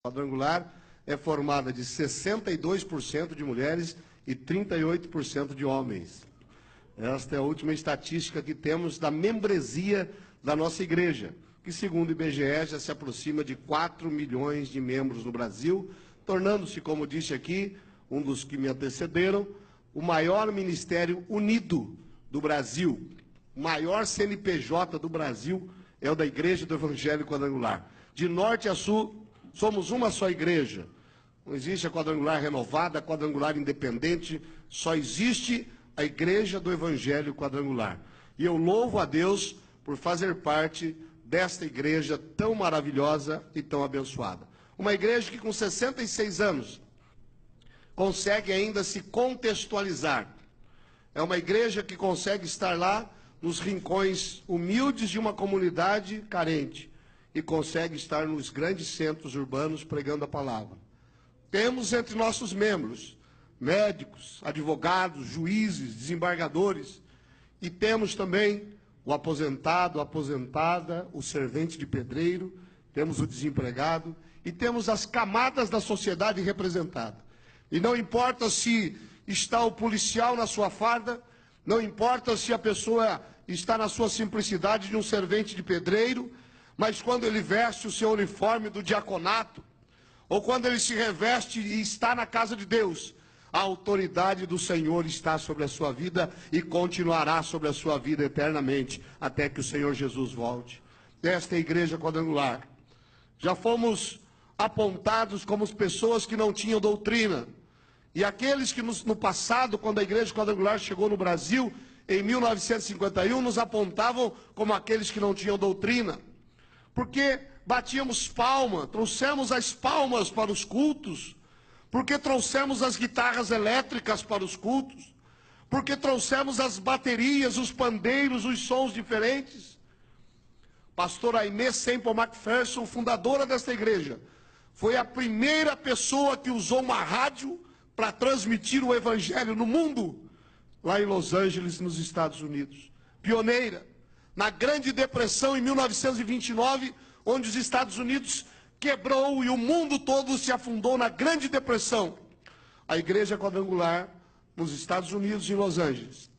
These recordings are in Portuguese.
quadrangular é formada de 62% de mulheres e 38% de homens. Esta é a última estatística que temos da membresia da nossa igreja, que segundo o IBGE já se aproxima de 4 milhões de membros no Brasil, tornando-se, como disse aqui, um dos que me antecederam, o maior ministério unido do Brasil. O maior CNPJ do Brasil é o da Igreja do Evangelho Quadrangular. De norte a sul, somos uma só igreja. Não existe a quadrangular renovada, a quadrangular independente, só existe a Igreja do Evangelho Quadrangular. E eu louvo a Deus por fazer parte desta igreja tão maravilhosa e tão abençoada. Uma igreja que com 66 anos consegue ainda se contextualizar. É uma igreja que consegue estar lá nos rincões humildes de uma comunidade carente e consegue estar nos grandes centros urbanos pregando a palavra. Temos entre nossos membros médicos, advogados, juízes, desembargadores, e temos também o aposentado, a aposentada, o servente de pedreiro, temos o desempregado e temos as camadas da sociedade representadas. E não importa se está o policial na sua farda, não importa se a pessoa está na sua simplicidade de um servente de pedreiro, mas quando ele veste o seu uniforme do diaconato, ou quando ele se reveste e está na casa de Deus, a autoridade do Senhor está sobre a sua vida e continuará sobre a sua vida eternamente, até que o Senhor Jesus volte. Esta é a Igreja Quadrangular. Já fomos apontados como pessoas que não tinham doutrina. E aqueles que no passado, quando a Igreja Quadrangular chegou no Brasil, em 1951, nos apontavam como aqueles que não tinham doutrina. Porque batíamos palma, trouxemos as palmas para os cultos, porque trouxemos as guitarras elétricas para os cultos, porque trouxemos as baterias, os pandeiros, os sons diferentes. Pastor Aimee Semple McPherson, fundadora desta igreja, foi a primeira pessoa que usou uma rádio para transmitir o evangelho no mundo, lá em Los Angeles, nos Estados Unidos. Pioneira. Na Grande Depressão, em 1929, onde os Estados Unidos quebrou e o mundo todo se afundou na Grande Depressão. A Igreja Quadrangular, nos Estados Unidos, em Los Angeles,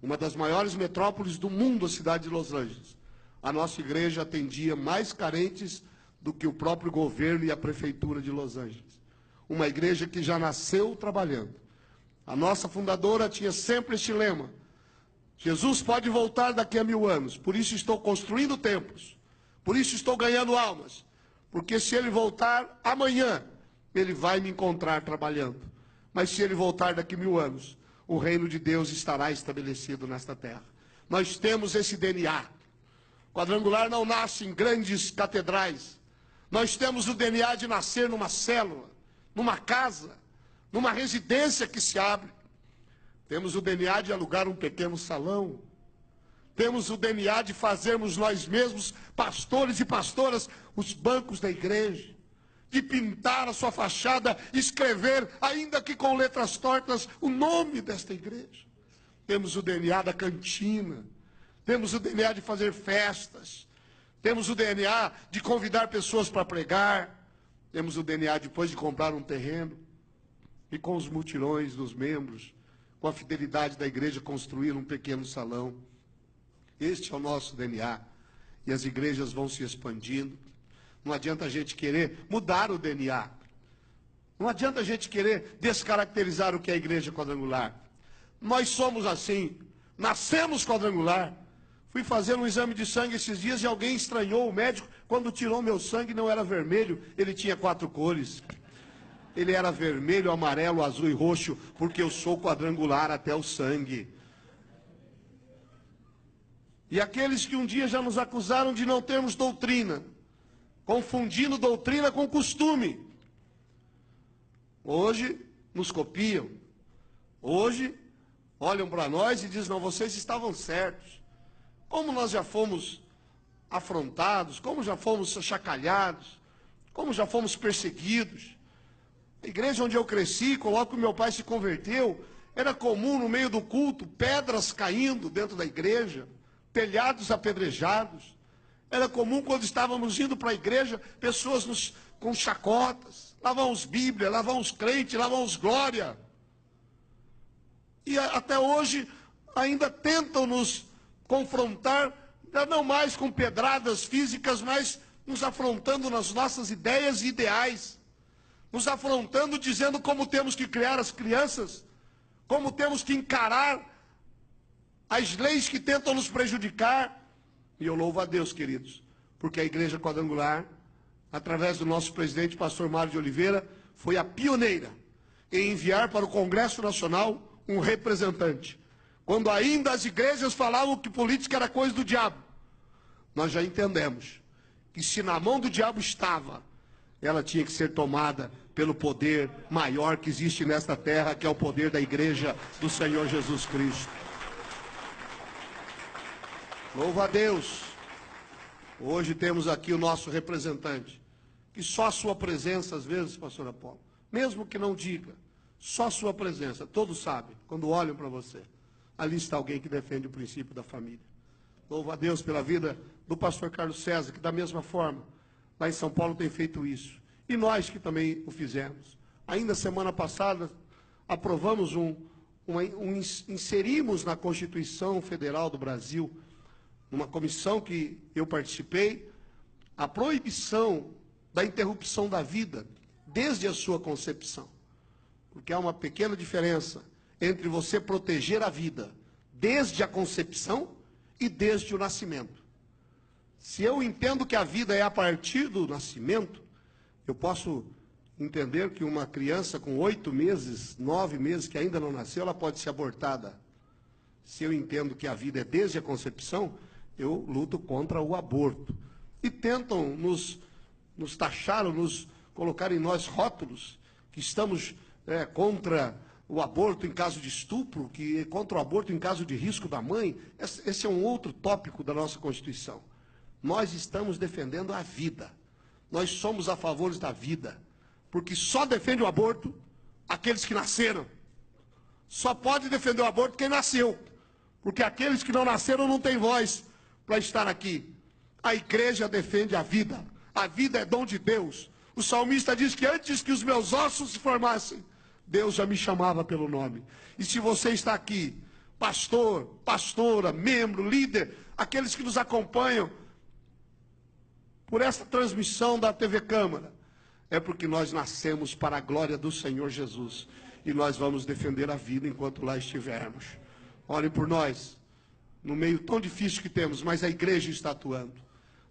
uma das maiores metrópoles do mundo, a cidade de Los Angeles. A nossa igreja atendia mais carentes do que o próprio governo e a prefeitura de Los Angeles. Uma igreja que já nasceu trabalhando. A nossa fundadora tinha sempre este lema: Jesus pode voltar daqui a 1000 anos, por isso estou construindo templos, por isso estou ganhando almas, porque se ele voltar amanhã, ele vai me encontrar trabalhando. Mas se ele voltar daqui a 1000 anos, o reino de Deus estará estabelecido nesta terra. Nós temos esse DNA. Quadrangular não nasce em grandes catedrais. Nós temos o DNA de nascer numa célula, numa casa, numa residência que se abre. Temos o DNA de alugar um pequeno salão. Temos o DNA de fazermos nós mesmos, pastores e pastoras, os bancos da igreja. De pintar a sua fachada, escrever, ainda que com letras tortas, o nome desta igreja. Temos o DNA da cantina. Temos o DNA de fazer festas. Temos o DNA de convidar pessoas para pregar. Temos o DNA depois de comprar um terreno. E com os mutirões dos membros, com a fidelidade da igreja, construir um pequeno salão. Este é o nosso DNA. E as igrejas vão se expandindo. Não adianta a gente querer mudar o DNA. Não adianta a gente querer descaracterizar o que é a Igreja Quadrangular. Nós somos assim. Nascemos quadrangular. Fui fazer um exame de sangue esses dias e alguém estranhou o médico. Quando tirou meu sangue não era vermelho, ele tinha 4 cores. Ele era vermelho, amarelo, azul e roxo, porque eu sou quadrangular até o sangue. E aqueles que um dia já nos acusaram de não termos doutrina, confundindo doutrina com costume, hoje nos copiam. Hoje olham para nós e dizem: não, vocês estavam certos. Como nós já fomos afrontados, como já fomos chacalhados, como já fomos perseguidos. A igreja onde eu cresci, logo que meu pai se converteu, era comum no meio do culto, pedras caindo dentro da igreja, telhados apedrejados. Era comum, quando estávamos indo para a igreja, pessoas com chacotas, lá vão os Bíblia, lá vão os crentes, lá vão os glória. E até hoje ainda tentam nos confrontar, não mais com pedradas físicas, mas nos afrontando nas nossas ideias e ideais. Nos afrontando, dizendo como temos que criar as crianças, como temos que encarar as leis que tentam nos prejudicar. E eu louvo a Deus, queridos, porque a Igreja Quadrangular, através do nosso presidente, pastor Mário de Oliveira, foi a pioneira em enviar para o Congresso Nacional um representante. Quando ainda as igrejas falavam que política era coisa do diabo, nós já entendemos que se na mão do diabo estava, ela tinha que ser tomada pelo poder maior que existe nesta terra, que é o poder da Igreja do Senhor Jesus Cristo. Louva a Deus. Hoje temos aqui o nosso representante, que só a sua presença, às vezes, pastor Apolo, mesmo que não diga, só a sua presença, todos sabem, quando olham para você, ali está alguém que defende o princípio da família. Louva a Deus pela vida do pastor Carlos César, que da mesma forma, lá em São Paulo tem feito isso. E nós que também o fizemos. Ainda semana passada, aprovamos inserimos na Constituição Federal do Brasil, numa comissão que eu participei, a proibição da interrupção da vida desde a sua concepção. Porque há uma pequena diferença entre você proteger a vida desde a concepção e desde o nascimento. Se eu entendo que a vida é a partir do nascimento, eu posso entender que uma criança com 8 meses, 9 meses, que ainda não nasceu, ela pode ser abortada. Se eu entendo que a vida é desde a concepção, eu luto contra o aborto. E tentam nos taxar, nos colocar em nós rótulos, que estamos contra o aborto em caso de estupro, que é contra o aborto em caso de risco da mãe. Esse é um outro tópico da nossa Constituição. Nós estamos defendendo a vida. Nós somos a favor da vida. Porque só defende o aborto aqueles que nasceram. Só pode defender o aborto quem nasceu. Porque aqueles que não nasceram não têm voz para estar aqui. A igreja defende a vida. A vida é dom de Deus. O salmista diz que antes que os meus ossos se formassem, Deus já me chamava pelo nome. E se você está aqui, pastor, pastora, membro, líder, aqueles que nos acompanham por esta transmissão da TV Câmara, é porque nós nascemos para a glória do Senhor Jesus. E nós vamos defender a vida enquanto lá estivermos. Orem por nós, no meio tão difícil que temos, mas a igreja está atuando.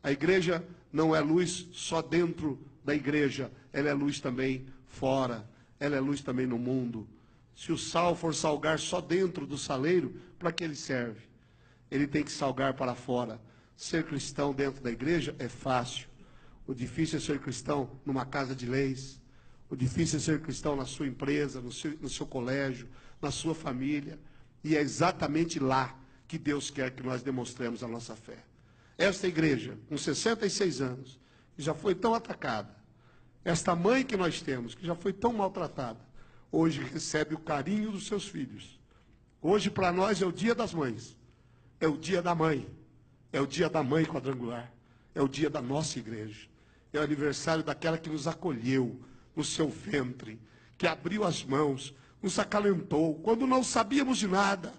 A igreja não é luz só dentro da igreja, ela é luz também fora, ela é luz também no mundo. Se o sal for salgar só dentro do saleiro, para que ele serve? Ele tem que salgar para fora. Ser cristão dentro da igreja é fácil. O difícil é ser cristão numa casa de leis. O difícil é ser cristão na sua empresa, no seu colégio, na sua família. E é exatamente lá que Deus quer que nós demonstremos a nossa fé. Esta igreja, com 66 anos, que já foi tão atacada, esta mãe que nós temos, que já foi tão maltratada, hoje recebe o carinho dos seus filhos. Hoje, para nós, é o dia das mães. É o dia da mãe. É o dia da mãe quadrangular. É o dia da nossa igreja. É o aniversário daquela que nos acolheu no seu ventre, que abriu as mãos, nos acalentou, quando não sabíamos de nada,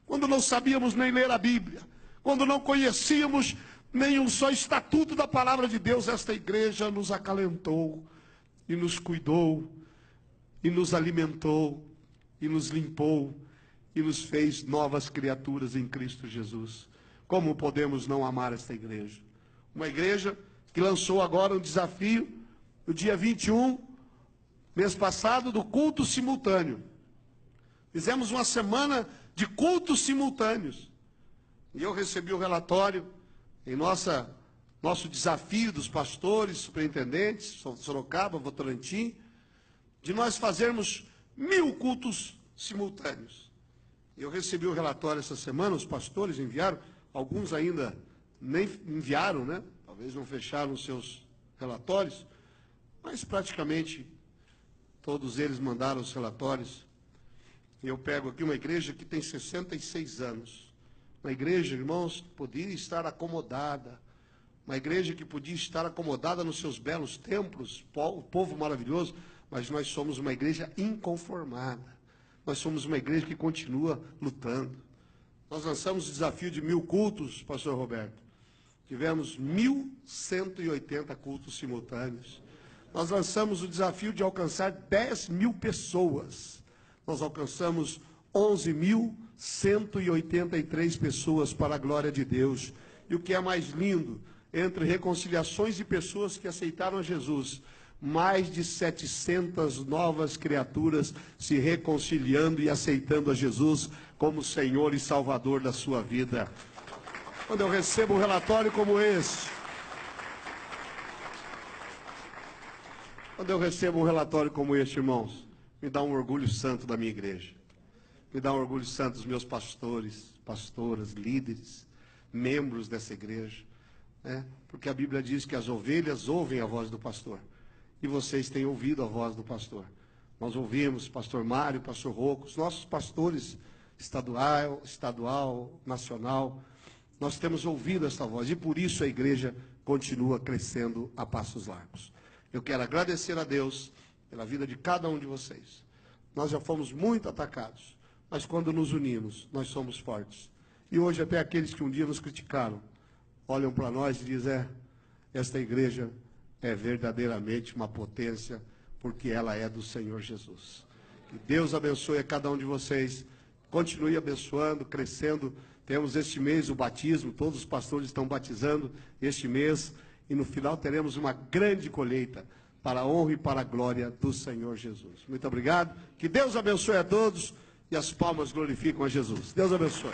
quando não sabíamos nem ler a Bíblia, quando não conhecíamos nenhum só estatuto da palavra de Deus, esta igreja nos acalentou e nos cuidou, e nos alimentou, e nos limpou, e nos fez novas criaturas em Cristo Jesus. Como podemos não amar esta igreja? Uma igreja que lançou agora um desafio, no dia 21, mês passado, do culto simultâneo. Fizemos uma semana de cultos simultâneos. E eu recebi o relatório em nosso desafio dos pastores, superintendentes, Sorocaba, Votorantim, de nós fazermos 1000 cultos simultâneos. Eu recebi o relatório essa semana, os pastores enviaram, alguns ainda nem enviaram, né? Talvez não fecharam os seus relatórios, mas praticamente todos eles mandaram os relatórios. E eu pego aqui uma igreja que tem 66 anos. Uma igreja, irmãos, poderia estar acomodada, uma igreja que podia estar acomodada nos seus belos templos, povo maravilhoso, mas nós somos uma igreja inconformada. Nós somos uma igreja que continua lutando. Nós lançamos o desafio de 1000 cultos, pastor Roberto. Tivemos 1.180 cultos simultâneos. Nós lançamos o desafio de alcançar 10.000 pessoas. Nós alcançamos 11.183 pessoas para a glória de Deus. E o que é mais lindo, entre reconciliações de pessoas que aceitaram a Jesus, mais de 700 novas criaturas se reconciliando e aceitando a Jesus como Senhor e Salvador da sua vida. Quando eu recebo um relatório como esse, irmãos, me dá um orgulho santo da minha igreja. Me dá um orgulho santo dos meus pastores, pastoras, líderes, membros dessa igreja. Porque a Bíblia diz que as ovelhas ouvem a voz do pastor. E vocês têm ouvido a voz do pastor. Nós ouvimos pastor Mário, pastor Rocco, os nossos pastores estadual, nacional. Nós temos ouvido essa voz e por isso a igreja continua crescendo a passos largos. Eu quero agradecer a Deus pela vida de cada um de vocês. Nós já fomos muito atacados, mas quando nos unimos, nós somos fortes. E hoje até aqueles que um dia nos criticaram, olham para nós e dizem, esta igreja é verdadeiramente uma potência, porque ela é do Senhor Jesus. Que Deus abençoe a cada um de vocês, continue abençoando, crescendo. Temos este mês o batismo, todos os pastores estão batizando este mês, e no final teremos uma grande colheita, para a honra e para a glória do Senhor Jesus. Muito obrigado, que Deus abençoe a todos, e as palmas glorificam a Jesus. Deus abençoe.